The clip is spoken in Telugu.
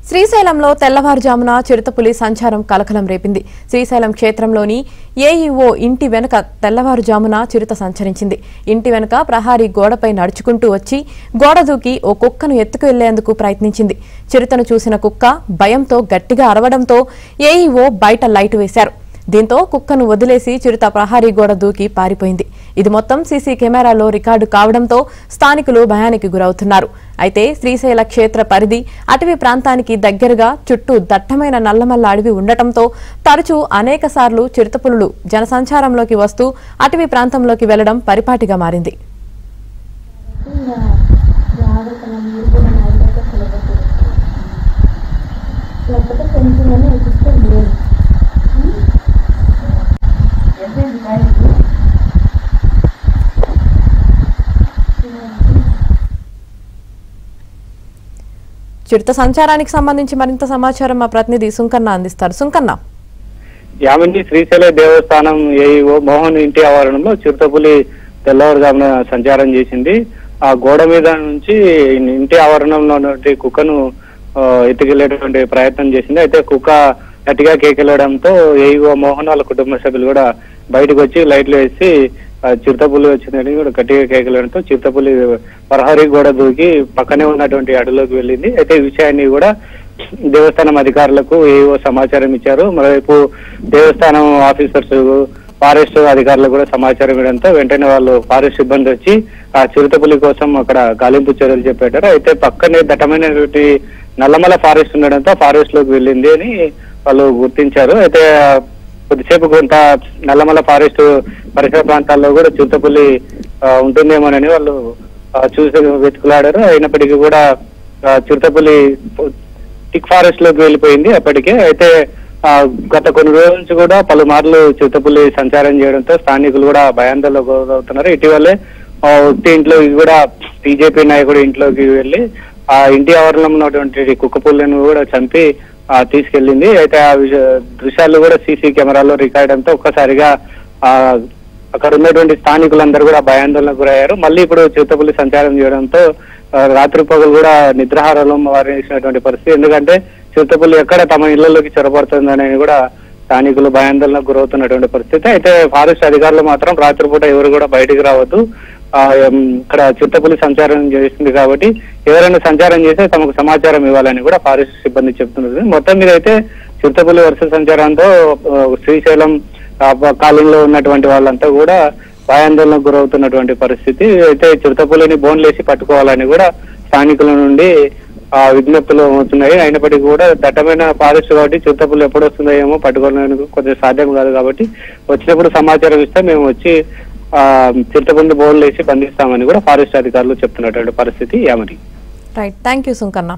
శ్రీశైలంలో తెల్లవారుజామున చిరుతపులి సంచారం కలకలం రేపింది. శ్రీశైలం క్షేత్రంలోని ఏఈఓ ఇంటి వెనుక తెల్లవారుజామున చిరుత సంచరించింది. ఇంటి వెనుక ప్రహారీ గోడపై నడుచుకుంటూ వచ్చి గోడ దూకి ఓ కుక్కను ఎత్తుకువెళ్లేందుకు ప్రయత్నించింది. చిరుతను చూసిన కుక్క భయంతో గట్టిగా అరవడంతో ఏఈఓ బయట లైటు వేశారు. దీంతో కుక్కను వదిలేసి చిరుత ప్రహారీ గోడ దూకి పారిపోయింది. ఇది మొత్తం సీసీ కెమెరాలో రికార్డు కావడంతో స్థానికులు భయానికి గురవుతున్నారు. అయితే శ్రీశైల క్షేత్ర పరిధి అటవీ ప్రాంతానికి దగ్గరగా చుట్టూ దట్టమైన నల్లమల్ల అడవి ఉండటంతో తరచూ అనేక సార్లు చిరుతపులులు జనసంచారంలోకి వస్తూ అటవీ ప్రాంతంలోకి వెళ్లడం పరిపాటిగా మారింది. చిరుత సంచారానికి సంబంధించి మరింత సమాచారం మా ప్రతినిధి సుంకన్న అందిస్తారు. సుంకన్న, యామిని శ్రీశైల దేవస్థానం ఏఈఓ మోహన్ ఇంటి ఆవరణంలో చిరుతపులి తెల్లవారుజామున సంచారం చేసింది. ఆ గోడ మీద నుంచి ఇంటి ఆవరణంలో కుక్కను ఎత్తుకెళ్లేటువంటి ప్రయత్నం చేసింది. అయితే కుక్క గట్టిగా కేకెళ్లడంతో ఏఈఓ మోహన్ వాళ్ళ కుటుంబ సభ్యులు కూడా బయటకు వచ్చి లైట్లు వేసి చిరుతపులి వచ్చిందని కూడా గట్టిగా కేకలడంతో చిరుతపులి ప్రహరీ గోడ దూకి పక్కనే ఉన్నటువంటి అడవిలోకి వెళ్ళింది. అయితే ఈ విషయాన్ని కూడా దేవస్థానం అధికారులకు ఏవో సమాచారం ఇచ్చారు. మరోవైపు దేవస్థానం ఆఫీసర్స్, ఫారెస్ట్ అధికారులకు కూడా సమాచారం ఇవ్వడంతో వెంటనే వాళ్ళు ఫారెస్ట్ సిబ్బంది వచ్చి ఆ చిరుతపులి కోసం అక్కడ గాలింపు చర్యలు చేపట్టారు. అయితే పక్కనే దట్టమైనటువంటి నల్లమల ఫారెస్ట్ ఉండడంతో ఫారెస్ట్ లోకి వెళ్ళింది అని వాళ్ళు గుర్తించారు. అయితే కొద్దిసేపు కొంత నల్లమల ఫారెస్ట్ పరిసర ప్రాంతాల్లో కూడా చిరుతపులి ఉంటుందేమోనని వాళ్ళు చూసి వెతుకులాడారు. అయినప్పటికీ కూడా చిరుతపులి టిక్ ఫారెస్ట్ లోకి వెళ్ళిపోయింది అప్పటికే. అయితే గత కొన్ని రోజుల నుంచి కూడా పలుమార్లు చిరుతపులి సంచారం చేయడంతో స్థానికులు కూడా భయాందోళనకు గురవుతున్నారు. ఇటీవలే వ్యక్తి ఇంట్లోకి కూడా బీజేపీ నాయకుడు ఇంట్లోకి వెళ్ళి ఆ ఇంటి ఆవరణలో ఉన్నటువంటి కుక్కపుల్లను కూడా చంపి తీసుకెళ్లింది. అయితే ఆ దృశ్యాలు కూడా సీసీ కెమెరాలో రికార్డ్ అంతా ఒక్కసారిగా అక్కడ ఉన్నటువంటి స్థానికులందరూ కూడా భయాందోళనకు గురయ్యారు. మళ్ళీ ఇప్పుడు చిరుతపులి సంచారం చేయడంతో రాత్రి పగలు కూడా నిద్రాహారంలో వారించినటువంటి పరిస్థితి. ఎందుకంటే చిరుతపులి ఎక్కడ తమ ఇళ్లలోకి చొరబడుతుందని కూడా స్థానికులు భయాందోళనకు గురవుతున్నటువంటి పరిస్థితి. అయితే ఫారెస్ట్ అధికారులు మాత్రం రాత్రిపూట ఎవరు కూడా బయటికి రావద్దు, ఇక్కడ చిరుతపులి సంచారం చేస్తుంది కాబట్టి ఎవరైనా సంచారం చేస్తే తమకు సమాచారం ఇవ్వాలని కూడా ఫారెస్ట్ సిబ్బంది చెప్తున్నది. మొత్తం మీద అయితే చిరుతపులి వరుస సంచారంతో శ్రీశైలం కాలంలో ఉన్నటువంటి వాళ్ళంతా కూడా భయాందోళనకు గురవుతున్నటువంటి పరిస్థితి. అయితే చిరుతపులిని బోన్లేసి పట్టుకోవాలని కూడా స్థానికుల నుండి విజ్ఞప్తులు అవుతున్నాయి. అయినప్పటికీ కూడా దట్టమైన ఫారెస్ట్ కాబట్టి చిరుతపులి ఎప్పుడు వస్తుందో ఏమో పట్టుకోవడానికి కొద్దిగా సాధ్యం కాదు. కాబట్టి వచ్చినప్పుడు సమాచారం ఇస్తే మేము వచ్చి చిరుతపులిని బోన్లేసి బంధిస్తామని కూడా ఫారెస్ట్ అధికారులు చెప్తున్నటువంటి పరిస్థితి. Yamini. Right, thank you Sunkanna.